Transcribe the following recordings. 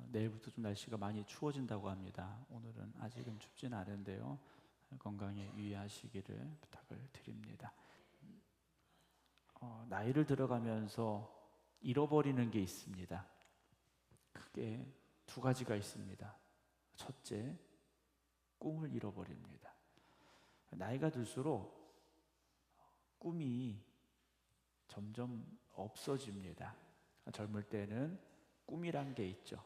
내일부터 좀 날씨가 많이 추워진다고 합니다. 오늘은 아직은 춥진 않은데요. 건강에 유의하시기를 부탁을 드립니다. 나이를 들어가면서 잃어버리는 게 있습니다. 크게 두 가지가 있습니다. 첫째, 꿈을 잃어버립니다. 나이가 들수록 꿈이 점점 없어집니다. 젊을 때는 꿈이란 게 있죠.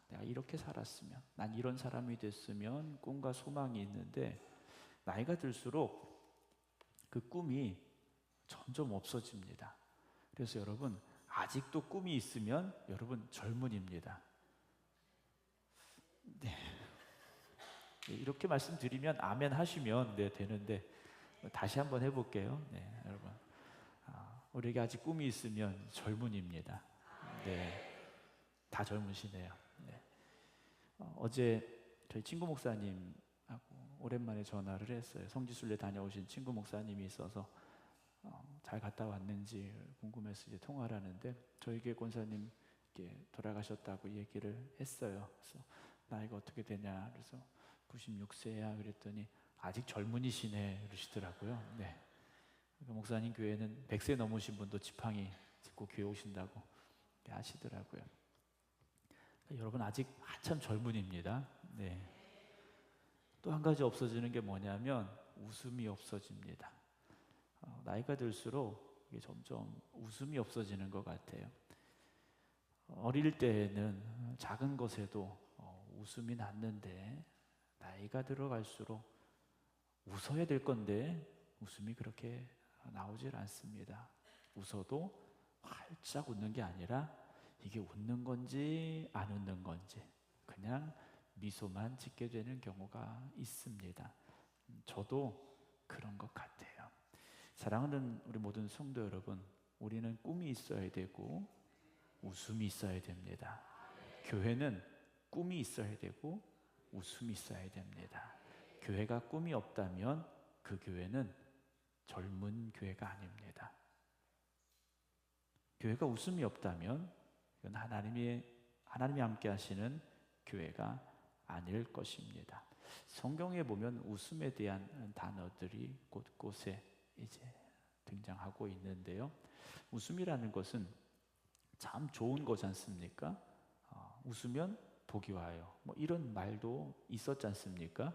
내가 이렇게 살았으면, 난 이런 사람이 됐으면 꿈과 소망이 있는데, 나이가 들수록 그 꿈이 점점 없어집니다. 그래서 여러분, 아직도 꿈이 있으면 여러분 젊은입니다. 네. 이렇게 말씀드리면 아멘 하시면 되는데, 다시 한번 해볼게요. 네, 여러분. 우리에게 아직 꿈이 있으면 젊은입니다. 네. 다 젊으시네요. 네. 어제 저희 친구 목사님하고 오랜만에 전화를 했어요. 성지순례 다녀오신 친구 목사님이 있어서 잘 갔다 왔는지 궁금해서 이제 통화를 하는데, 저희 교회 권사님 돌아가셨다고 얘기를 했어요. 그래서 나이가 어떻게 되냐, 그래서 96세야 그랬더니 아직 젊은이시네 그러시더라고요. 네. 그러니까 목사님 교회는 100세 넘으신 분도 지팡이 짚고 교회 오신다고 하시더라고요. 여러분 아직 한참 젊은입니다. 네. 또 한 가지 없어지는 게 뭐냐면 웃음이 없어집니다. 나이가 들수록 이게 점점 웃음이 없어지는 것 같아요. 어릴 때는 작은 것에도 웃음이 났는데, 나이가 들어갈수록 웃어야 될 건데 웃음이 그렇게 나오질 않습니다. 웃어도 활짝 웃는 게 아니라 이게 웃는 건지 안 웃는 건지 그냥 미소만 짓게 되는 경우가 있습니다. 저도 그런 것 같아요. 사랑하는 우리 모든 성도 여러분, 우리는 꿈이 있어야 되고 웃음이 있어야 됩니다. 교회는 꿈이 있어야 되고 웃음이 있어야 됩니다. 교회가 꿈이 없다면 그 교회는 젊은 교회가 아닙니다. 교회가 웃음이 없다면 이건 하나님이 함께 하시는 교회가 아닐 것입니다. 성경에 보면 웃음에 대한 단어들이 곳곳에 이제 등장하고 있는데요. 웃음이라는 것은 참 좋은 거지 않습니까? 웃으면 복이 와요. 이런 말도 있었지 않습니까?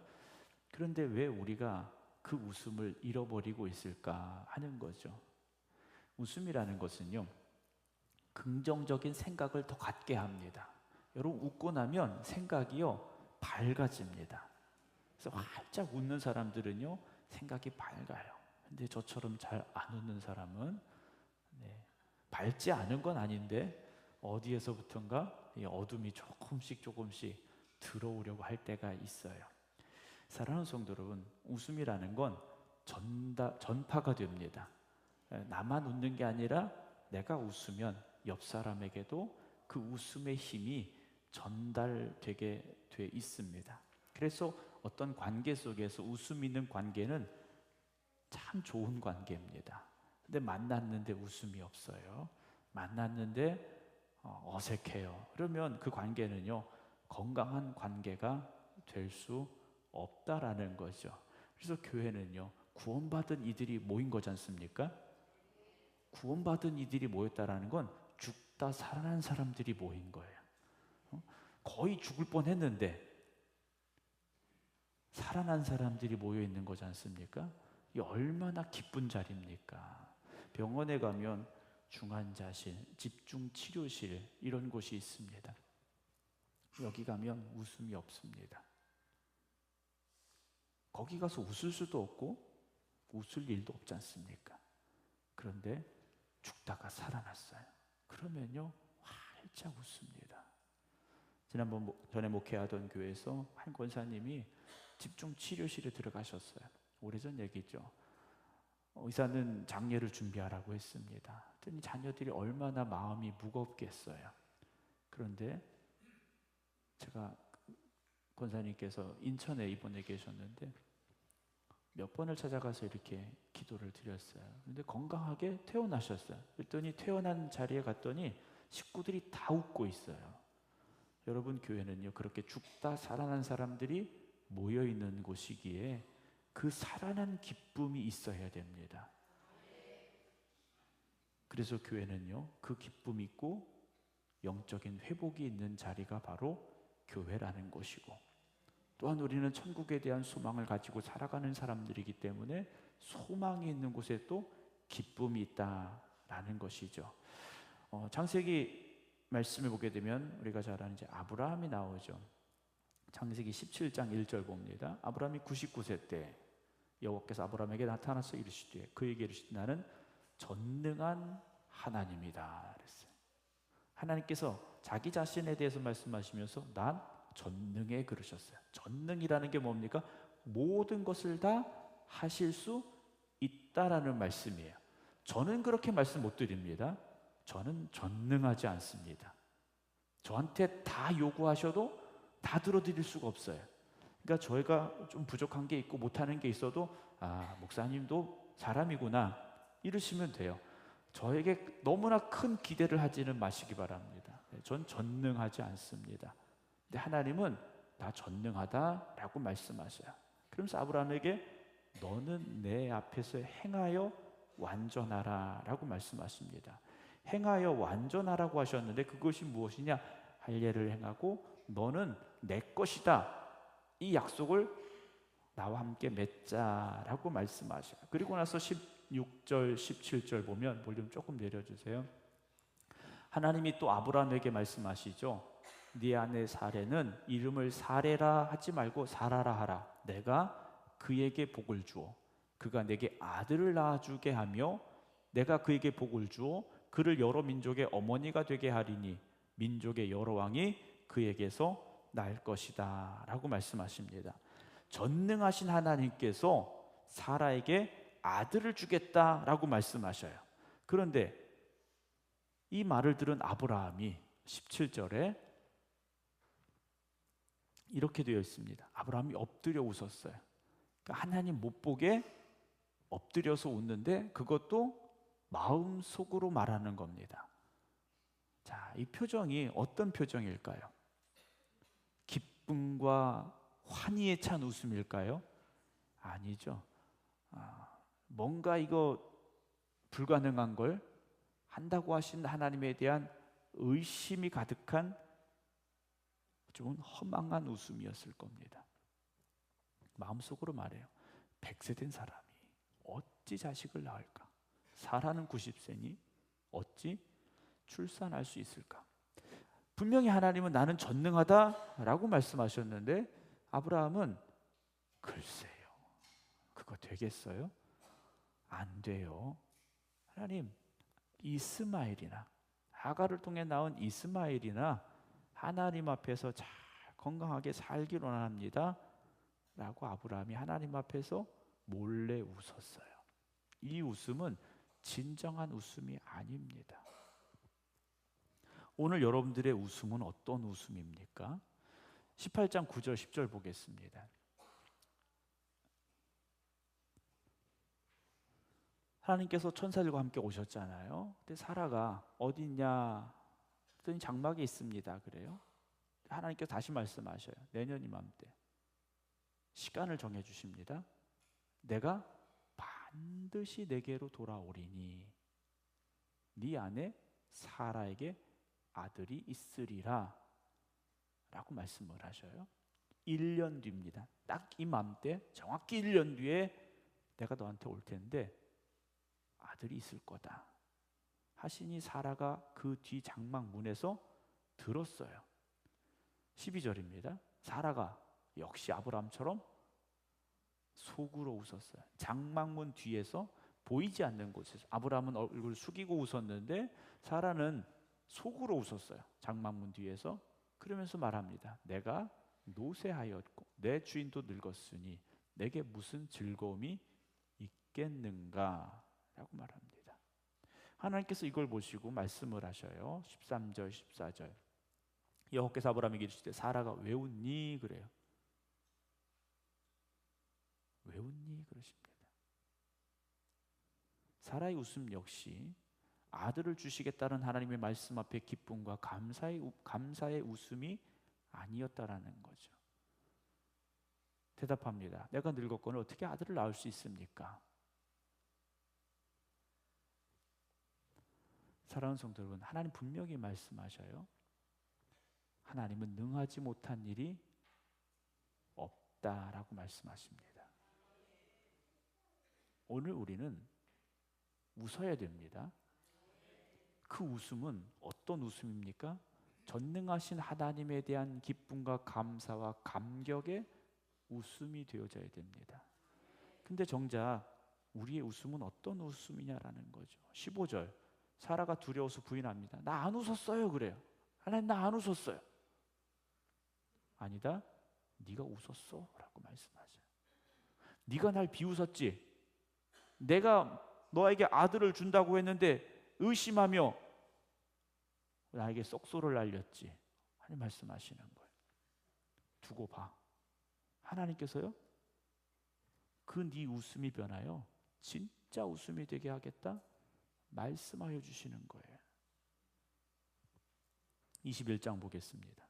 그런데 왜 우리가 그 웃음을 잃어버리고 있을까 하는 거죠. 웃음이라는 것은요, 긍정적인 생각을 더 갖게 합니다. 여러분, 웃고 나면 생각이요 밝아집니다. 그래서 활짝 웃는 사람들은요 생각이 밝아요. 근데 저처럼 잘 안 웃는 사람은 밝지 않은 건 아닌데 어디에서부턴가 이 어둠이 조금씩 들어오려고 할 때가 있어요. 사랑하는 성도 여러분, 웃음이라는 건 전파가 됩니다. 나만 웃는 게 아니라 내가 웃으면 옆 사람에게도 그 웃음의 힘이 전달되게 돼 있습니다. 그래서 어떤 관계 속에서 웃음 있는 관계는 참 좋은 관계입니다. 근데 만났는데 웃음이 없어요. 만났는데 어색해요. 그러면 그 관계는요 건강한 관계가 될 수 없다라는 거죠. 그래서 교회는요 구원받은 이들이 모인 거지 않습니까? 구원받은 이들이 모였다라는 건 죽다 살아난 사람들이 모인 거예요. 거의 죽을 뻔했는데 살아난 사람들이 모여 있는 거지 않습니까? 이 얼마나 기쁜 자리입니까? 병원에 가면 중환자실, 집중치료실 이런 곳이 있습니다. 여기 가면 웃음이 없습니다. 거기 가서 웃을 수도 없고 웃을 일도 없지 않습니까? 그런데 죽다가 살아났어요. 그러면요 활짝 웃습니다. 지난번 전에 목회하던 교회에서 한 권사님이 집중치료실에 들어가셨어요. 오래전 얘기죠. 의사는 장례를 준비하라고 했습니다. 그랬더니 자녀들이 얼마나 마음이 무겁겠어요. 그런데 제가 권사님께서 인천에 입원해 계셨는데 몇 번을 찾아가서 이렇게 기도를 드렸어요. 그런데 건강하게 퇴원하셨어요. 그랬더니 퇴원한 자리에 갔더니 식구들이 다 웃고 있어요. 여러분, 교회는요 그렇게 죽다 살아난 사람들이 모여 있는 곳이기에 그 살아난 기쁨이 있어야 됩니다. 그래서 교회는요 그 기쁨이 있고 영적인 회복이 있는 자리가 바로 교회라는 것이고, 또한 우리는 천국에 대한 소망을 가지고 살아가는 사람들이기 때문에 소망이 있는 곳에 또 기쁨이 있다라는 것이죠. 창세기 말씀을 보게 되면 우리가 잘 아는 이제 아브라함이 나오죠. 창세기 17장 1절 봅니다. 아브라함이 99세 때 여호와께서 아브라함에게 나타나서 이르시되 그에게 이르시되 나는 전능한 하나님이다 그랬어요. 하나님께서 자기 자신에 대해서 말씀하시면서 난 전능해 그러셨어요. 전능이라는 게 뭡니까? 모든 것을 다 하실 수 있다라는 말씀이에요. 저는 그렇게 말씀 못 드립니다. 저는 전능하지 않습니다. 저한테 다 요구하셔도 다 들어드릴 수가 없어요. 그러니까 저희가 좀 부족한 게 있고 못하는 게 있어도 목사님도 사람이구나 이러시면 돼요. 저에게 너무나 큰 기대를 하지는 마시기 바랍니다. 전 전능하지 않습니다. 근데 하나님은 다 전능하다라고 말씀하셔요. 그러면서 아브라함에게 너는 내 앞에서 행하여 완전하라 라고 말씀하십니다. 행하여 완전하라고 하셨는데 그것이 무엇이냐? 할례를 행하고 너는 내 것이다, 이 약속을 나와 함께 맺자라고 말씀하셔요. 그리고 나서 16절 17절 보면 볼륨 조금 내려주세요. 하나님이 또 아브라함에게 말씀하시죠. 네 아내 사레는 이름을 사레라 하지 말고 사라라 하라. 내가 그에게 복을 주어 그가 내게 아들을 낳아주게 하며 내가 그에게 복을 주어 그를 여러 민족의 어머니가 되게 하리니 민족의 여러 왕이 그에게서 날 것이다 라고 말씀하십니다. 전능하신 하나님께서 사라에게 아들을 주겠다라고 말씀하셔요. 그런데 이 말을 들은 아브라함이 17절에 이렇게 되어 있습니다. 아브라함이 엎드려 웃었어요. 그러니까 하나님 못 보게 엎드려서 웃는데 그것도 마음속으로 말하는 겁니다. 자, 이 표정이 어떤 표정일까요? 기쁨과 환희에 찬 웃음일까요? 아니죠. 뭔가 이거 불가능한 걸 한다고 하신 하나님에 대한 의심이 가득한 좀 허망한 웃음이었을 겁니다. 마음속으로 말해요. 100세 된 사람이 어찌 자식을 낳을까? 사라는 90세니 어찌 출산할 수 있을까? 분명히 하나님은 나는 전능하다라고 말씀하셨는데 아브라함은 글쎄요, 그거 되겠어요? 안 돼요. 하나님, 이스마엘이나 하가를 통해 나온 이스마엘이나 하나님 앞에서 잘 건강하게 살기로 합니다 라고 아브라함이 하나님 앞에서 몰래 웃었어요. 이 웃음은 진정한 웃음이 아닙니다. 오늘 여러분들의 웃음은 어떤 웃음입니까? 18장 9절 10절 보겠습니다. 하나님께서 천사들과 함께 오셨잖아요. 근데 사라가 어디 있냐 했더니 장막에 있습니다 그래요. 하나님께서 다시 말씀하셔요. 내년 이맘때 시간을 정해 주십니다. 내가 반드시 내게로 돌아오리니 네 안에 사라에게 아들이 있으리라 라고 말씀을 하셔요. 1년 뒤입니다. 딱 이맘때 정확히 1년 뒤에 내가 너한테 올 텐데 아들이 있을 거다 하시니 사라가 그 뒤 장막 문에서 들었어요. 12절입니다. 사라가 역시 아브라함처럼 속으로 웃었어요. 장막문 뒤에서 보이지 않는 곳에서 아브라함은 얼굴을 숙이고 웃었는데 사라는 속으로 웃었어요. 장막문 뒤에서. 그러면서 말합니다. 내가 노쇠하였고 내 주인도 늙었으니 내게 무슨 즐거움이 있겠는가 라고 말합니다. 하나님께서 이걸 보시고 말씀을 하셔요. 13절 14절 여호와께서 아브라함에게 이르시되 사라가 왜 웃니 그래요. 왜 웃니 그러십니다. 사라의 웃음 역시 아들을 주시겠다는 하나님의 말씀 앞에 기쁨과 감사의 웃음이 아니었다라는 거죠. 대답합니다. 내가 늙었거늘 어떻게 아들을 낳을 수 있습니까? 사랑하는 성도 여러분, 하나님 분명히 말씀하셔요. 하나님은 능하지 못한 일이 없다라고 말씀하십니다. 오늘 우리는 웃어야 됩니다. 그 웃음은 어떤 웃음입니까? 전능하신 하나님에 대한 기쁨과 감사와 감격의 웃음이 되어져야 됩니다. 근데 정작 우리의 웃음은 어떤 웃음이냐라는 거죠. 15절, 사라가 두려워서 부인합니다. 나 안 웃었어요 그래요. 하나님 나 안 웃었어요. 아니다, 네가 웃었어 라고 말씀하셔요. 네가 날 비웃었지. 내가 너에게 아들을 준다고 했는데 의심하며 나에게 썩소를 날렸지. 하나님 말씀하시는 거예요. 두고 봐. 하나님께서요, 그 네 웃음이 변하여 진짜 웃음이 되게 하겠다 말씀하여 주시는 거예요. 21장 보겠습니다.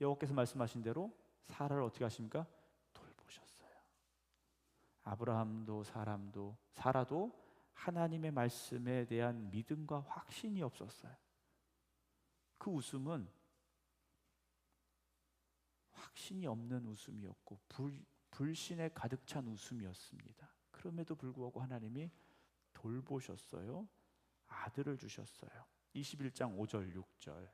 여호와께서 말씀하신 대로 사라를 어떻게 하십니까? 돌보셨어요. 아브라함도 사라도 하나님의 말씀에 대한 믿음과 확신이 없었어요. 그 웃음은 확신이 없는 웃음이었고 불신에 가득 찬 웃음이었습니다. 그럼에도 불구하고 하나님이 돌보셨어요. 아들을 주셨어요. 21장 5절 6절,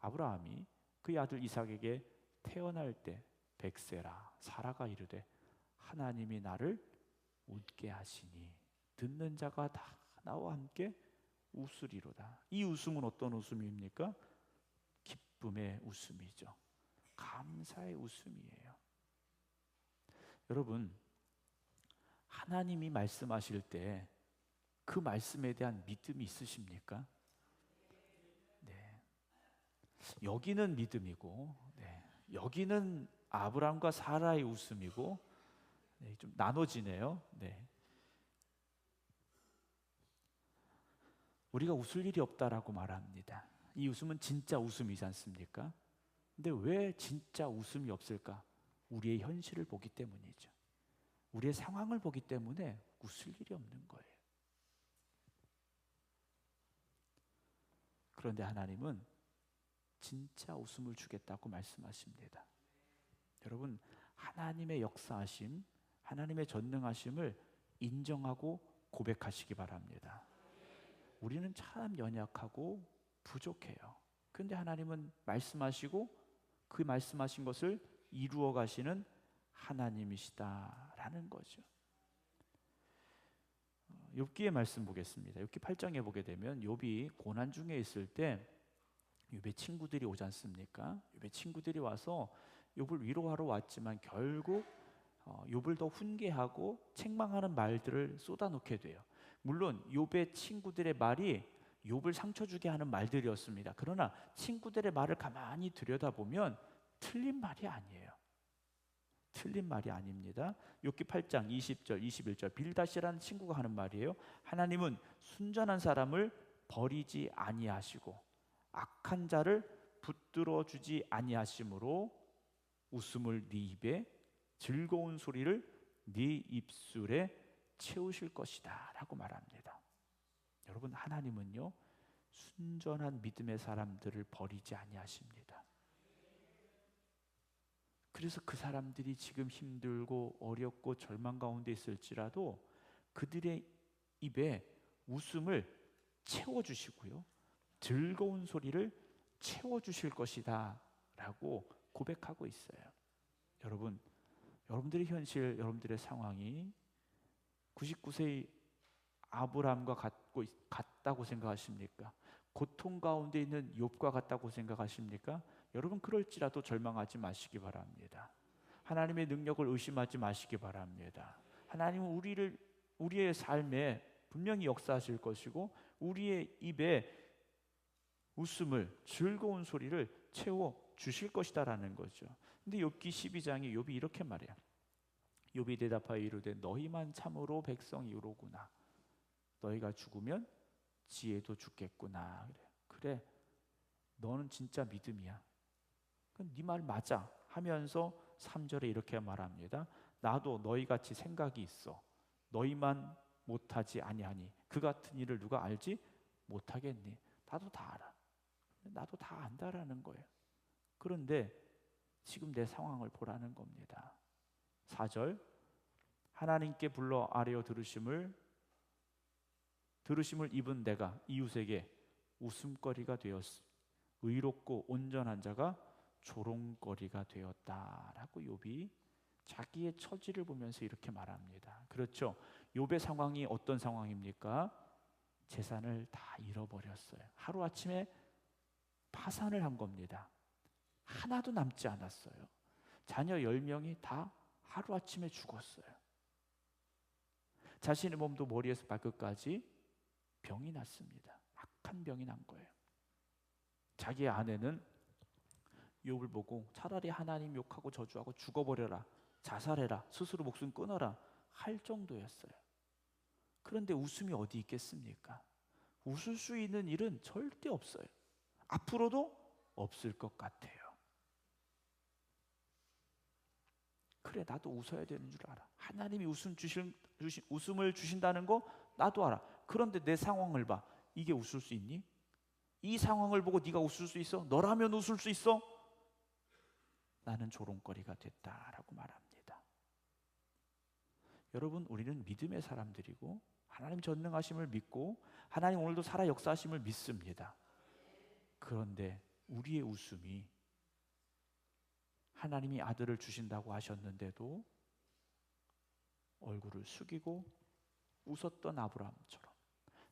아브라함이 그의 아들 이삭에게 태어날 때 백세라 사라가 이르되 하나님이 나를 웃게 하시니 듣는 자가 다 나와 함께 웃으리로다. 이 웃음은 어떤 웃음입니까? 기쁨의 웃음이죠. 감사의 웃음이에요. 여러분, 하나님이 말씀하실 때 그 말씀에 대한 믿음이 있으십니까? 네. 여기는 믿음이고, 네. 여기는 아브라함과 사라의 웃음이고, 네. 좀 나눠지네요. 네. 우리가 웃을 일이 없다라고 말합니다. 이 웃음은 진짜 웃음이지 않습니까? 근데 왜 진짜 웃음이 없을까? 우리의 현실을 보기 때문이죠. 우리의 상황을 보기 때문에 웃을 일이 없는 거예요. 그런데 하나님은 진짜 웃음을 주겠다고 말씀하십니다. 여러분, 하나님의 역사하심, 하나님의 전능하심을 인정하고 고백하시기 바랍니다. 우리는 참 연약하고 부족해요. 그런데 하나님은 말씀하시고 그 말씀하신 것을 이루어 가시는 하나님이시다라는 거죠. 욥기의 말씀 보겠습니다. 욥기 8장에 보게 되면 욥이 고난 중에 있을 때 욥의 친구들이 오지 않습니까? 욥의 친구들이 와서 욥을 위로하러 왔지만 결국 욥을 더 훈계하고 책망하는 말들을 쏟아놓게 돼요. 물론 욥의 친구들의 말이 욥을 상처 주게 하는 말들이었습니다. 그러나 친구들의 말을 가만히 들여다보면 틀린 말이 아니에요. 틀린 말이 아닙니다. 욥기 8장 20절 21절, 빌닷이라는 친구가 하는 말이에요. 하나님은 순전한 사람을 버리지 아니하시고 악한 자를 붙들어 주지 아니하심으로 웃음을 네 입에 즐거운 소리를 네 입술에 채우실 것이다 라고 말합니다. 여러분, 하나님은요 순전한 믿음의 사람들을 버리지 아니하십니다. 그래서 그 사람들이 지금 힘들고 어렵고 절망 가운데 있을지라도 그들의 입에 웃음을 채워주시고요 즐거운 소리를 채워주실 것이다 라고 고백하고 있어요. 여러분, 여러분들의 현실, 여러분들의 상황이 99세의 아브라함과 같다고 생각하십니까? 고통 가운데 있는 욥과 같다고 생각하십니까? 여러분, 그럴지라도 절망하지 마시기 바랍니다. 하나님의 능력을 의심하지 마시기 바랍니다. 하나님은 우리의 삶에 분명히 역사하실 것이고 우리의 입에 웃음을, 즐거운 소리를 채워 주실 것이다라는 거죠. 근데 욥기 12장에 욥이 이렇게 말해요. 욥이 대답하여 이르되 너희만 참으로 백성이로구나. 너희가 죽으면 지혜도 죽겠구나. 그래, 너는 진짜 믿음이야. 네 말 맞아 하면서 3절에 이렇게 말합니다. 나도 너희같이 생각이 있어. 너희만 못하지 아니하니 그 같은 일을 누가 알지 못하겠니? 나도 다 알아. 나도 다 안다라는 거예요. 그런데 지금 내 상황을 보라는 겁니다. 4절, 하나님께 불러 아뢰어 들으심을 입은 내가 이웃에게 웃음거리가 되었으 의롭고 온전한 자가 조롱거리가 되었다라고 욥이 자기의 처지를 보면서 이렇게 말합니다. 그렇죠? 욥의 상황이 어떤 상황입니까? 재산을 다 잃어버렸어요. 하루아침에 파산을 한 겁니다. 하나도 남지 않았어요. 자녀 10명이 다 하루아침에 죽었어요. 자신의 몸도 머리에서 발끝까지 병이 났습니다. 악한 병이 난 거예요. 자기의 아내는 욥을 보고 차라리 하나님 욕하고 저주하고 죽어버려라, 자살해라, 스스로 목숨 끊어라 할 정도였어요. 그런데 웃음이 어디 있겠습니까? 웃을 수 있는 일은 절대 없어요. 앞으로도 없을 것 같아요. 그래, 나도 웃어야 되는 줄 알아. 하나님이 웃음을 주신다는 거 나도 알아. 그런데 내 상황을 봐. 이게 웃을 수 있니? 이 상황을 보고 네가 웃을 수 있어? 너라면 웃을 수 있어? 나는 조롱거리가 됐다라고 말합니다. 여러분, 우리는 믿음의 사람들이고 하나님 전능하심을 믿고 하나님 오늘도 살아 역사하심을 믿습니다. 그런데 우리의 웃음이 하나님이 아들을 주신다고 하셨는데도 얼굴을 숙이고 웃었던 아브라함처럼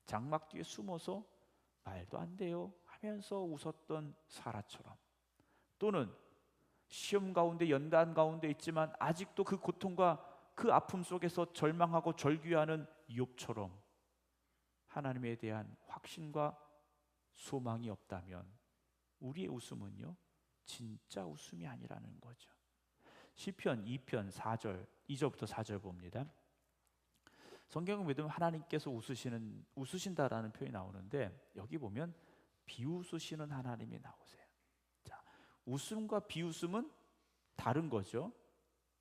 장막 뒤에 숨어서 말도 안 돼요 하면서 웃었던 사라처럼, 또는 시험 가운데 연단 가운데 있지만 아직도 그 고통과 그 아픔 속에서 절망하고 절규하는 욥처럼 하나님에 대한 확신과 소망이 없다면 우리의 웃음은요 진짜 웃음이 아니라는 거죠. 시편 2편 4절 2절부터 4절 봅니다. 성경을 믿으면 하나님께서 웃으신다라는 표현이 나오는데 여기 보면 비웃으시는 하나님이 나오세요. 자, 웃음과 비웃음은 다른 거죠.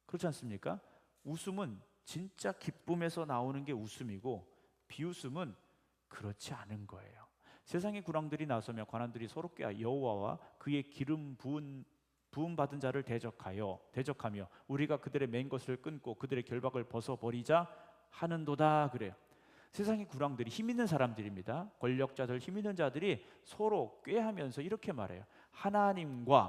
그렇지 않습니까? 웃음은 진짜 기쁨에서 나오는 게 웃음이고 비웃음은 그렇지 않은 거예요. 세상의 군왕들이 나서며 관원들이 서로 여호와와 그의 기름 부음 받은 자를 대적하며 우리가 그들의 맨 것을 끊고 그들의 결박을 벗어버리자 하는도다 그래요. 세상의 군왕들이 힘 있는 사람들입니다. 권력자들, 힘 있는 자들이 서로 꾀하면서 이렇게 말해요. 하나님께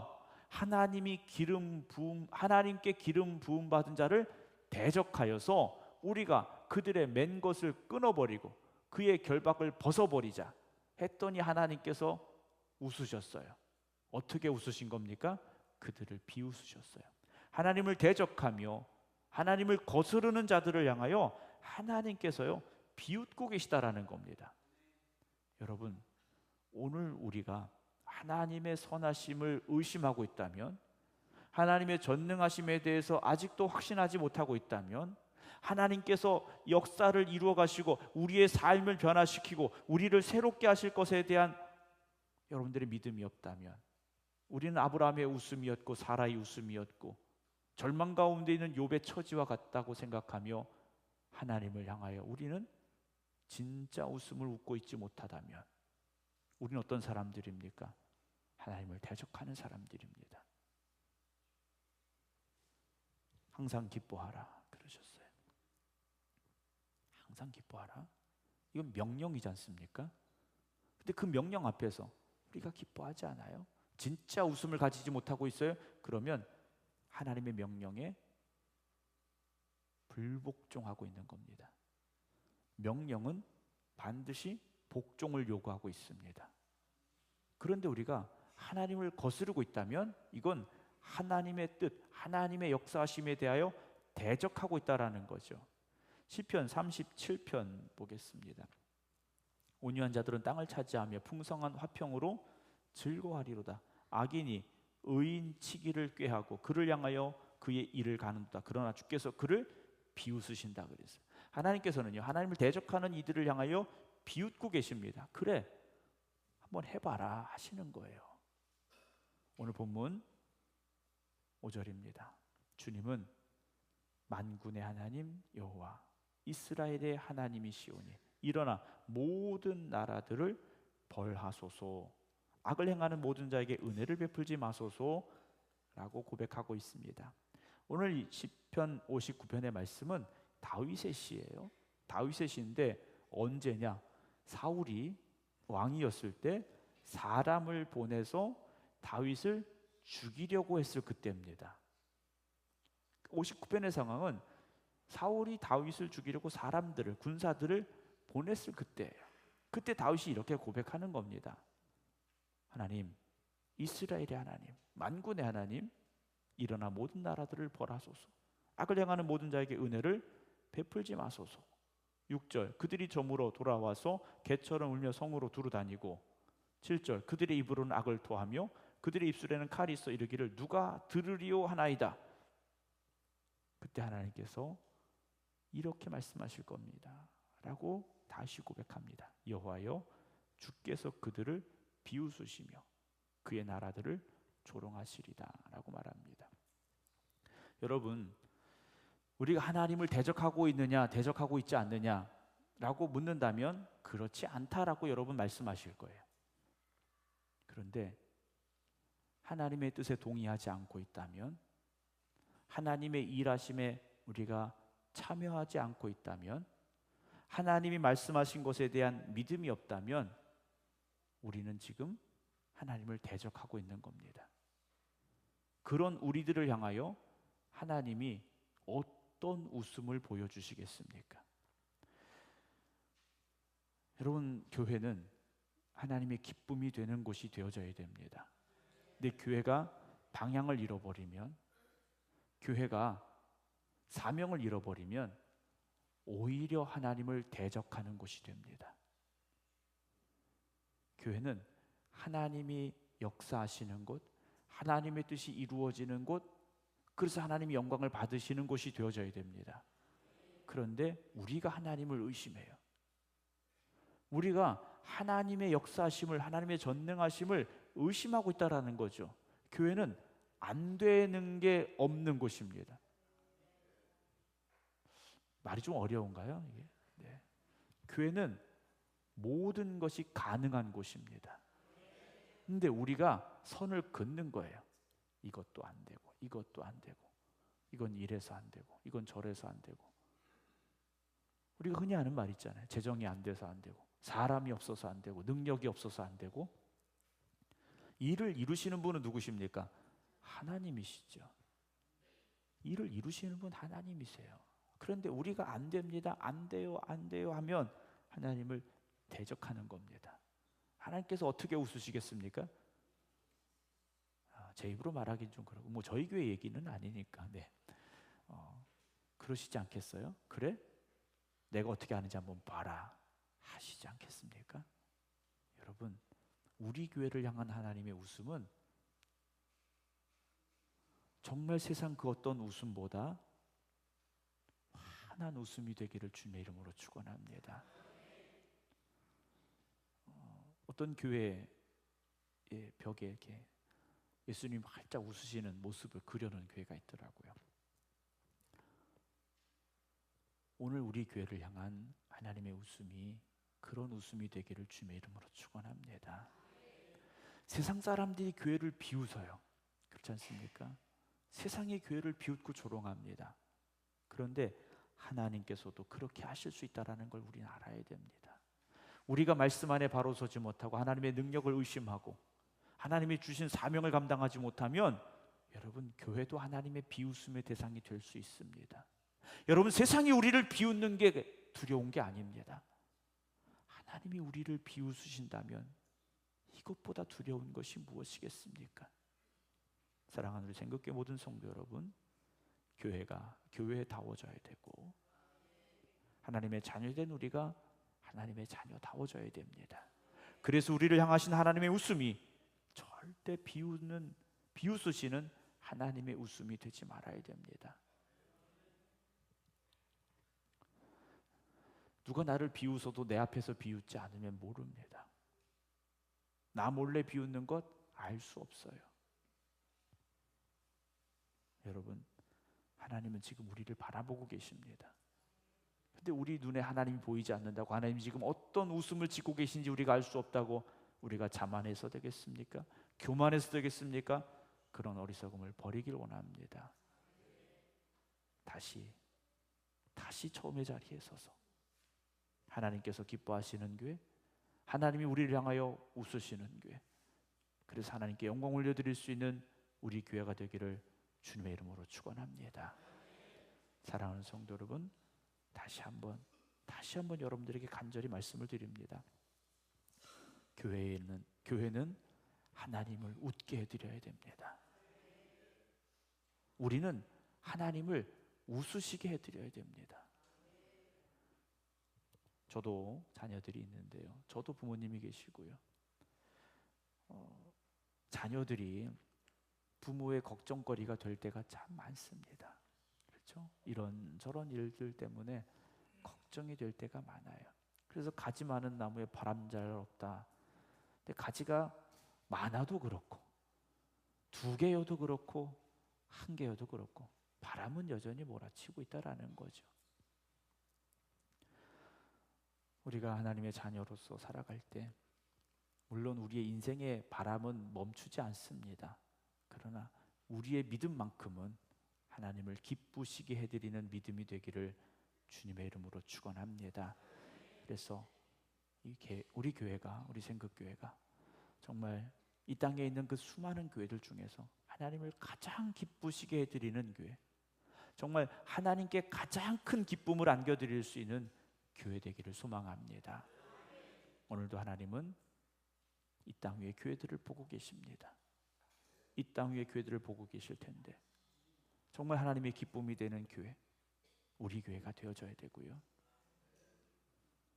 기름 부음 받은 자를 대적하여서 우리가 그들의 맨 것을 끊어버리고 그의 결박을 벗어버리자 했더니 하나님께서 웃으셨어요. 어떻게 웃으신 겁니까? 그들을 비웃으셨어요. 하나님을 대적하며 하나님을 거스르는 자들을 향하여 하나님께서요 비웃고 계시다라는 겁니다. 여러분, 오늘 우리가 하나님의 선하심을 의심하고 있다면, 하나님의 전능하심에 대해서 아직도 확신하지 못하고 있다면, 하나님께서 역사를 이루어 가시고 우리의 삶을 변화시키고 우리를 새롭게 하실 것에 대한 여러분들의 믿음이 없다면, 우리는 아브라함의 웃음이었고 사라의 웃음이었고 절망 가운데 있는 욥의 처지와 같다고 생각하며 하나님을 향하여 우리는 진짜 웃음을 웃고 있지 못하다면 우리는 어떤 사람들입니까? 하나님을 대적하는 사람들입니다. 항상 기뻐하라 그러셨어요. 항상 기뻐하라. 이건 명령이지 않습니까? 근데 그 명령 앞에서 우리가 기뻐하지 않아요? 진짜 웃음을 가지지 못하고 있어요? 그러면 하나님의 명령에 불복종하고 있는 겁니다. 명령은 반드시 복종을 요구하고 있습니다. 그런데 우리가 하나님을 거스르고 있다면 이건 하나님의 뜻, 하나님의 역사하심에 대하여 대적하고 있다라는 거죠. 시편 37편 보겠습니다. 온유한 자들은 땅을 차지하며 풍성한 화평으로 즐거워하리로다. 악인이 의인 치기를 꾀하고 그를 향하여 그의 일을 가는도다. 그러나 주께서 그를 비웃으신다 그랬어요. 하나님께서는요 하나님을 대적하는 이들을 향하여 비웃고 계십니다. 그래, 한번 해봐라 하시는 거예요. 오늘 본문 5절입니다. 주님은 만군의 하나님 여호와 이스라엘의 하나님이시오니 일어나 모든 나라들을 벌하소서, 악을 행하는 모든 자에게 은혜를 베풀지 마소서 라고 고백하고 있습니다. 오늘 이 시편 59편의 말씀은 다윗의 시예요. 다윗의 시인데 언제냐? 사울이 왕이었을 때 사람을 보내서 다윗을 죽이려고 했을 그때입니다. 59편의 상황은 사울이 다윗을 죽이려고 사람들을, 군사들을 보냈을 그때예요. 그때 다윗이 이렇게 고백하는 겁니다. 하나님, 이스라엘의 하나님, 만군의 하나님, 일어나 모든 나라들을 벌하소서, 악을 행하는 모든 자에게 은혜를 베풀지 마소서. 6절, 그들이 저물어 돌아와서 개처럼 울며 성으로 두루 다니고. 7절, 그들의 입으로는 악을 토하며 그들의 입술에는 칼이 있어 이르기를 누가 들으리오 하나이다. 그때 하나님께서 이렇게 말씀하실 겁니다 라고 다시 고백합니다. 여호와여, 주께서 그들을 비웃으시며 그의 나라들을 조롱하시리다 라고 말합니다. 여러분, 우리가 하나님을 대적하고 있느냐 대적하고 있지 않느냐 라고 묻는다면 그렇지 않다라고 여러분 말씀하실 거예요. 그런데 하나님의 뜻에 동의하지 않고 있다면, 하나님의 일하심에 우리가 참여하지 않고 있다면, 하나님이 말씀하신 것에 대한 믿음이 없다면 우리는 지금 하나님을 대적하고 있는 겁니다. 그런 우리들을 향하여 하나님이 어떤 웃음을 보여주시겠습니까? 여러분, 교회는 하나님의 기쁨이 되는 곳이 되어져야 됩니다. 근데 교회가 방향을 잃어버리면, 교회가 사명을 잃어버리면 오히려 하나님을 대적하는 곳이 됩니다. 교회는 하나님이 역사하시는 곳, 하나님의 뜻이 이루어지는 곳, 그래서 하나님이 영광을 받으시는 곳이 되어져야 됩니다. 그런데 우리가 하나님을 의심해요. 우리가 하나님의 역사하심을, 하나님의 전능하심을 의심하고 있다라는 거죠. 교회는 안 되는 게 없는 곳입니다. 말이 좀 어려운가요? 이게? 네. 교회는 모든 것이 가능한 곳입니다. 근데 우리가 선을 긋는 거예요. 이것도 안 되고, 이것도 안 되고, 이건 이래서 안 되고, 이건 저래서 안 되고. 우리가 흔히 하는 말 있잖아요. 재정이 안 돼서 안 되고, 사람이 없어서 안 되고, 능력이 없어서 안 되고. 일을 이루시는 분은 누구십니까? 하나님이시죠. 일을 이루시는 분 하나님이세요. 그런데 우리가 안 됩니다, 안 돼요, 안 돼요 하면 하나님을 대적하는 겁니다. 하나님께서 어떻게 웃으시겠습니까? 제 입으로 말하긴 좀 그렇고, 뭐 저희 교회 얘기는 아니니까. 네. 그러시지 않겠어요? 그래? 내가 어떻게 하는지 한번 봐라 하시지 않겠습니까? 여러분, 우리 교회를 향한 하나님의 웃음은 정말 세상 그 어떤 웃음보다 환한 웃음이 되기를 주님의 이름으로 축원합니다. 어떤 교회의 벽에 이렇게 예수님 활짝 웃으시는 모습을 그려놓은 교회가 있더라고요. 오늘 우리 교회를 향한 하나님의 웃음이 그런 웃음이 되기를 주님의 이름으로 축원합니다. 세상 사람들이 교회를 비웃어요. 그렇지 않습니까? 세상이 교회를 비웃고 조롱합니다. 그런데 하나님께서도 그렇게 하실 수 있다는 걸 우리는 알아야 됩니다. 우리가 말씀 안에 바로 서지 못하고 하나님의 능력을 의심하고 하나님이 주신 사명을 감당하지 못하면 여러분, 교회도 하나님의 비웃음의 대상이 될 수 있습니다. 여러분, 세상이 우리를 비웃는 게 두려운 게 아닙니다. 하나님이 우리를 비웃으신다면 이것보다 두려운 것이 무엇이겠습니까? 사랑하는 우리 생극교회 모든 성도 여러분, 교회가 교회다워져야 되고 하나님의 자녀된 우리가 하나님의 자녀다워져야 됩니다. 그래서 우리를 향하신 하나님의 웃음이 절대 비웃으시는 하나님의 웃음이 되지 말아야 됩니다. 누가 나를 비웃어도 내 앞에서 비웃지 않으면 모릅니다. 나 몰래 비웃는 것 알 수 없어요. 여러분, 하나님은 지금 우리를 바라보고 계십니다. 근데 우리 눈에 하나님이 보이지 않는다고, 하나님이 지금 어떤 웃음을 짓고 계신지 우리가 알 수 없다고 우리가 자만해서 되겠습니까? 교만해서 되겠습니까? 그런 어리석음을 버리길 원합니다. 다시 처음의 자리에 서서 하나님께서 기뻐하시는 교회, 하나님이 우리를 향하여 웃으시는 교회, 그래서 하나님께 영광 올려드릴 수 있는 우리 교회가 되기를 주님의 이름으로 축원합니다. 사랑하는 성도 여러분, 다시 한번 여러분들에게 간절히 말씀을 드립니다. 교회는 하나님을 웃게 해드려야 됩니다. 우리는 하나님을 웃으시게 해드려야 됩니다. 저도 자녀들이 있는데요, 저도 부모님이 계시고요, 자녀들이 부모의 걱정거리가 될 때가 참 많습니다. 그렇죠? 이런저런 일들 때문에 걱정이 될 때가 많아요. 그래서 가지 많은 나무에 바람잘 없다. 근데 가지가 많아도 그렇고, 2개여도 그렇고, 1개여도 그렇고, 바람은 여전히 몰아치고 있다라는 거죠. 우리가 하나님의 자녀로서 살아갈 때 물론 우리의 인생의 바람은 멈추지 않습니다. 그러나 우리의 믿음만큼은 하나님을 기쁘시게 해드리는 믿음이 되기를 주님의 이름으로 축원합니다. 그래서 우리 교회가, 우리 생극교회가 정말 이 땅에 있는 그 수많은 교회들 중에서 하나님을 가장 기쁘시게 해드리는 교회, 정말 하나님께 가장 큰 기쁨을 안겨드릴 수 있는 교회 되기를 소망합니다. 오늘도 하나님은 이 땅 위의 교회들을 보고 계십니다. 이 땅 위의 교회들을 보고 계실 텐데 정말 하나님의 기쁨이 되는 교회, 우리 교회가 되어져야 되고요,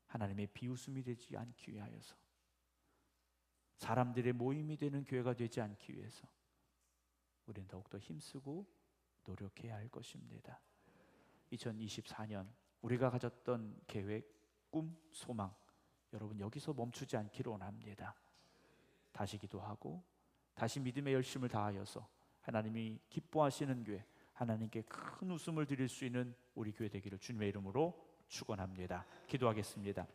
하나님의 비웃음이 되지 않기 위하여서, 사람들의 모임이 되는 교회가 되지 않기 위해서 우리는 더욱더 힘쓰고 노력해야 할 것입니다. 2024년 우리가 가졌던 계획, 꿈, 소망, 여러분 여기서 멈추지 않기를 원합니다. 다시 기도하고 다시 믿음의 열심을 다하여서 하나님이 기뻐하시는 교회, 하나님께 큰 웃음을 드릴 수 있는 우리 교회 되기를 주님의 이름으로 축원합니다. 기도하겠습니다.